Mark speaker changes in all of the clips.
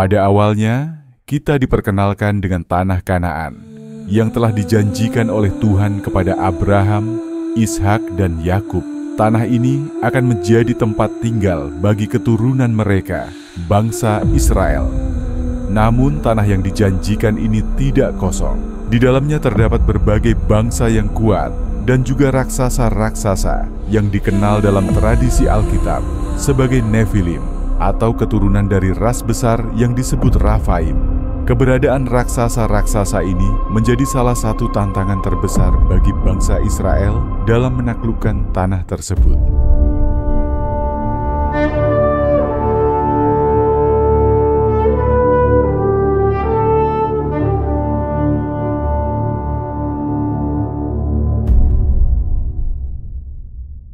Speaker 1: Pada awalnya, kita diperkenalkan dengan tanah Kanaan yang telah dijanjikan oleh Tuhan kepada Abraham, Ishak, dan Yakub. Tanah ini akan menjadi tempat tinggal bagi keturunan mereka, bangsa Israel. Namun tanah yang dijanjikan ini tidak kosong. Di dalamnya terdapat berbagai bangsa yang kuat dan juga raksasa-raksasa yang dikenal dalam tradisi Alkitab sebagai Nephilim atau keturunan dari ras besar yang disebut Rafaim. Keberadaan raksasa-raksasa ini menjadi salah satu tantangan terbesar bagi bangsa Israel dalam menaklukkan tanah tersebut.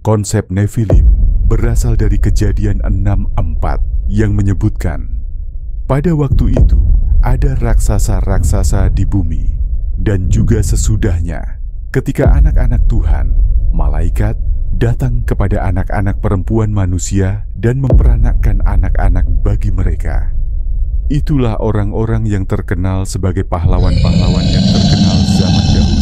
Speaker 1: Konsep Nephilim berasal dari Kejadian 6:4 yang menyebutkan, pada waktu itu ada raksasa-raksasa di bumi, dan juga sesudahnya, ketika anak-anak Tuhan, malaikat, datang kepada anak-anak perempuan manusia dan memperanakkan anak-anak bagi mereka. Itulah orang-orang yang terkenal sebagai pahlawan-pahlawan yang terkenal zaman dahulu.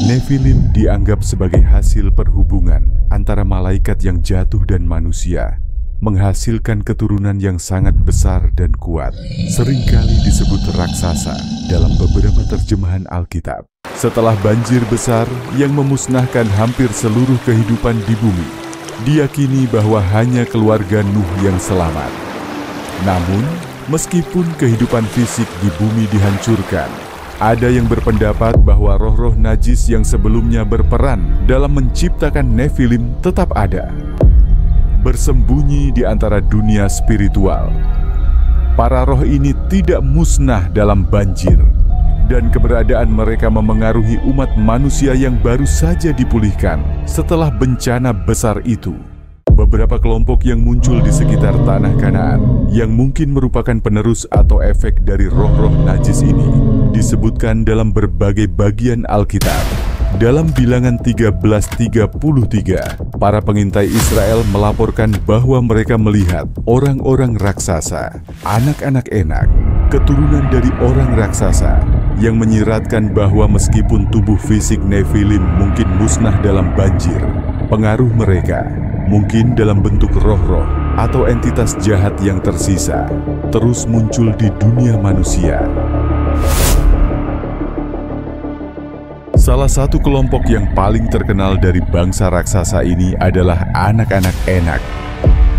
Speaker 1: Nephilim dianggap sebagai hasil perhubungan antara malaikat yang jatuh dan manusia, menghasilkan keturunan yang sangat besar dan kuat, seringkali disebut raksasa dalam beberapa terjemahan Alkitab. Setelah banjir besar yang memusnahkan hampir seluruh kehidupan di bumi, diyakini bahwa hanya keluarga Nuh yang selamat. Namun, meskipun kehidupan fisik di bumi dihancurkan, ada yang berpendapat bahwa roh-roh najis yang sebelumnya berperan dalam menciptakan Nephilim tetap ada, bersembunyi di antara dunia spiritual. Para roh ini tidak musnah dalam banjir, dan keberadaan mereka memengaruhi umat manusia yang baru saja dipulihkan setelah bencana besar itu. Beberapa kelompok yang muncul di sekitar tanah Kanaan yang mungkin merupakan penerus atau efek dari roh-roh najis ini disebutkan dalam berbagai bagian Alkitab. Dalam Bilangan 13:33, para pengintai Israel melaporkan bahwa mereka melihat orang-orang raksasa, anak-anak enak, keturunan dari orang raksasa, yang menyiratkan bahwa meskipun tubuh fisik Nephilim mungkin musnah dalam banjir, pengaruh mereka, mungkin dalam bentuk roh-roh atau entitas jahat yang tersisa, terus muncul di dunia manusia. Salah satu kelompok yang paling terkenal dari bangsa raksasa ini adalah anak-anak enak.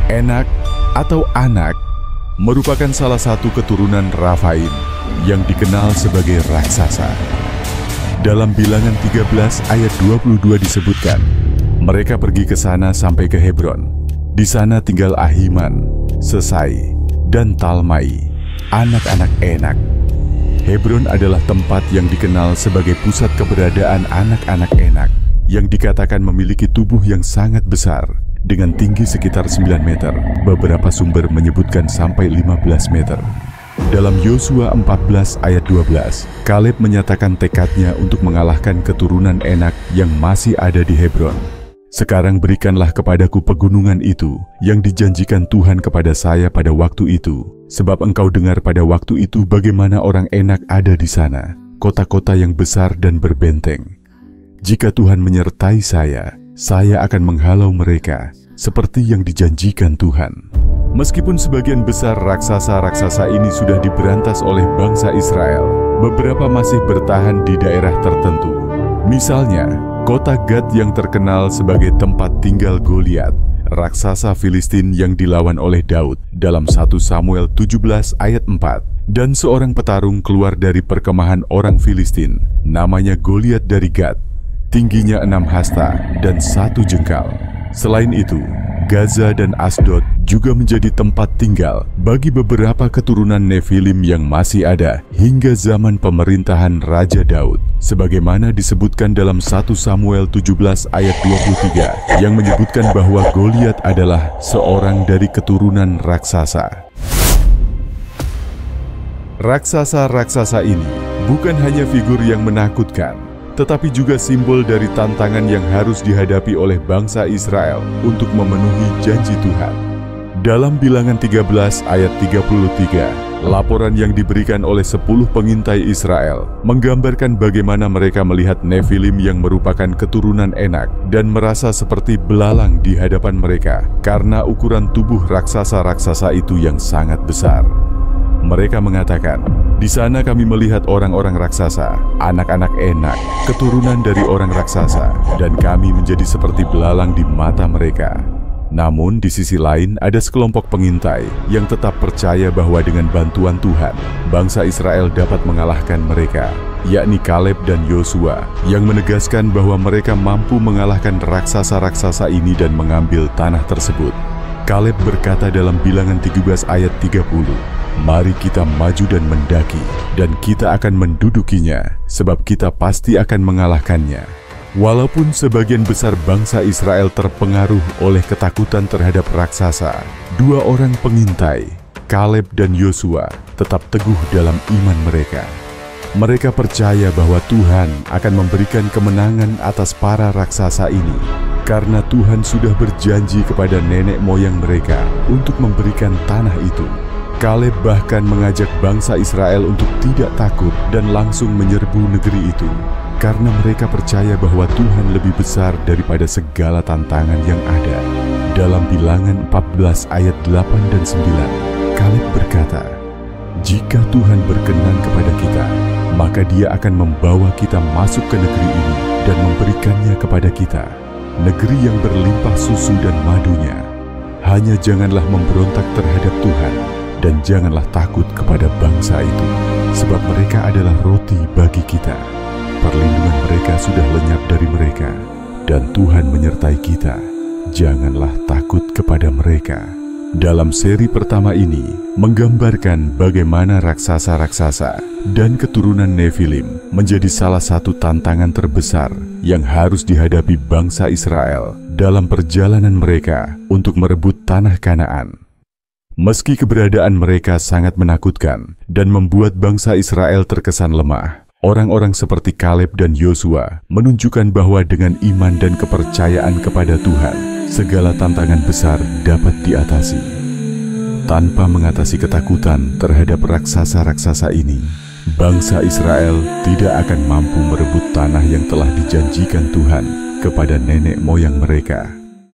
Speaker 1: Enak atau anak merupakan salah satu keturunan Rafaim yang dikenal sebagai raksasa. Dalam Bilangan 13 ayat 22 disebutkan, mereka pergi ke sana sampai ke Hebron. Di sana tinggal Ahiman, Sesai, dan Talmai, anak-anak enak. Hebron adalah tempat yang dikenal sebagai pusat keberadaan anak-anak enak yang dikatakan memiliki tubuh yang sangat besar dengan tinggi sekitar 9 meter. Beberapa sumber menyebutkan sampai 15 meter. Dalam Yosua 14 ayat 12, Kaleb menyatakan tekadnya untuk mengalahkan keturunan enak yang masih ada di Hebron. Sekarang berikanlah kepadaku pegunungan itu yang dijanjikan Tuhan kepada saya pada waktu itu, sebab engkau dengar pada waktu itu bagaimana orang enak ada di sana, kota-kota yang besar dan berbenteng. Jika Tuhan menyertai saya akan menghalau mereka, seperti yang dijanjikan Tuhan. Meskipun sebagian besar raksasa-raksasa ini sudah diberantas oleh bangsa Israel, beberapa masih bertahan di daerah tertentu. Misalnya, kota Gad yang terkenal sebagai tempat tinggal Goliat, raksasa Filistin yang dilawan oleh Daud dalam 1 Samuel 17 ayat 4. Dan seorang petarung keluar dari perkemahan orang Filistin, namanya Goliat dari Gad. Tingginya 6 hasta dan 1 jengkal. Selain itu, Gaza dan Asdod juga menjadi tempat tinggal bagi beberapa keturunan Nephilim yang masih ada hingga zaman pemerintahan Raja Daud, sebagaimana disebutkan dalam 1 Samuel 17 ayat 23 yang menyebutkan bahwa Goliat adalah seorang dari keturunan raksasa. Raksasa-raksasa ini bukan hanya figur yang menakutkan, tetapi juga simbol dari tantangan yang harus dihadapi oleh bangsa Israel untuk memenuhi janji Tuhan. Dalam Bilangan 13 ayat 33, laporan yang diberikan oleh 10 pengintai Israel menggambarkan bagaimana mereka melihat Nefilim yang merupakan keturunan Enak dan merasa seperti belalang di hadapan mereka karena ukuran tubuh raksasa-raksasa itu yang sangat besar. Mereka mengatakan, "Di sana kami melihat orang-orang raksasa, anak-anak Enak, keturunan dari orang raksasa, dan kami menjadi seperti belalang di mata mereka." Namun di sisi lain ada sekelompok pengintai yang tetap percaya bahwa dengan bantuan Tuhan, bangsa Israel dapat mengalahkan mereka, yakni Kaleb dan Yosua, yang menegaskan bahwa mereka mampu mengalahkan raksasa-raksasa ini dan mengambil tanah tersebut. Kaleb berkata dalam Bilangan 13 ayat 30, "Mari kita maju dan mendaki, dan kita akan mendudukinya, sebab kita pasti akan mengalahkannya." Walaupun sebagian besar bangsa Israel terpengaruh oleh ketakutan terhadap raksasa, dua orang pengintai, Kaleb dan Yosua, tetap teguh dalam iman mereka. Mereka percaya bahwa Tuhan akan memberikan kemenangan atas para raksasa ini, karena Tuhan sudah berjanji kepada nenek moyang mereka untuk memberikan tanah itu. Kaleb bahkan mengajak bangsa Israel untuk tidak takut dan langsung menyerbu negeri itu, karena mereka percaya bahwa Tuhan lebih besar daripada segala tantangan yang ada. Dalam Bilangan 14 ayat 8 dan 9, Kaleb berkata, "Jika Tuhan berkenan kepada kita, maka Dia akan membawa kita masuk ke negeri ini dan memberikannya kepada kita, negeri yang berlimpah susu dan madunya. Hanya janganlah memberontak terhadap Tuhan, dan janganlah takut kepada bangsa itu, sebab mereka adalah roti bagi kita. Perlindungan mereka sudah lenyap dari mereka, dan Tuhan menyertai kita. Janganlah takut kepada mereka." Dalam seri pertama ini menggambarkan bagaimana raksasa-raksasa dan keturunan Nefilim menjadi salah satu tantangan terbesar yang harus dihadapi bangsa Israel dalam perjalanan mereka untuk merebut tanah Kanaan. Meski keberadaan mereka sangat menakutkan dan membuat bangsa Israel terkesan lemah, orang-orang seperti Kaleb dan Yosua menunjukkan bahwa dengan iman dan kepercayaan kepada Tuhan, segala tantangan besar dapat diatasi. Tanpa mengatasi ketakutan terhadap raksasa-raksasa ini, bangsa Israel tidak akan mampu merebut tanah yang telah dijanjikan Tuhan kepada nenek moyang mereka.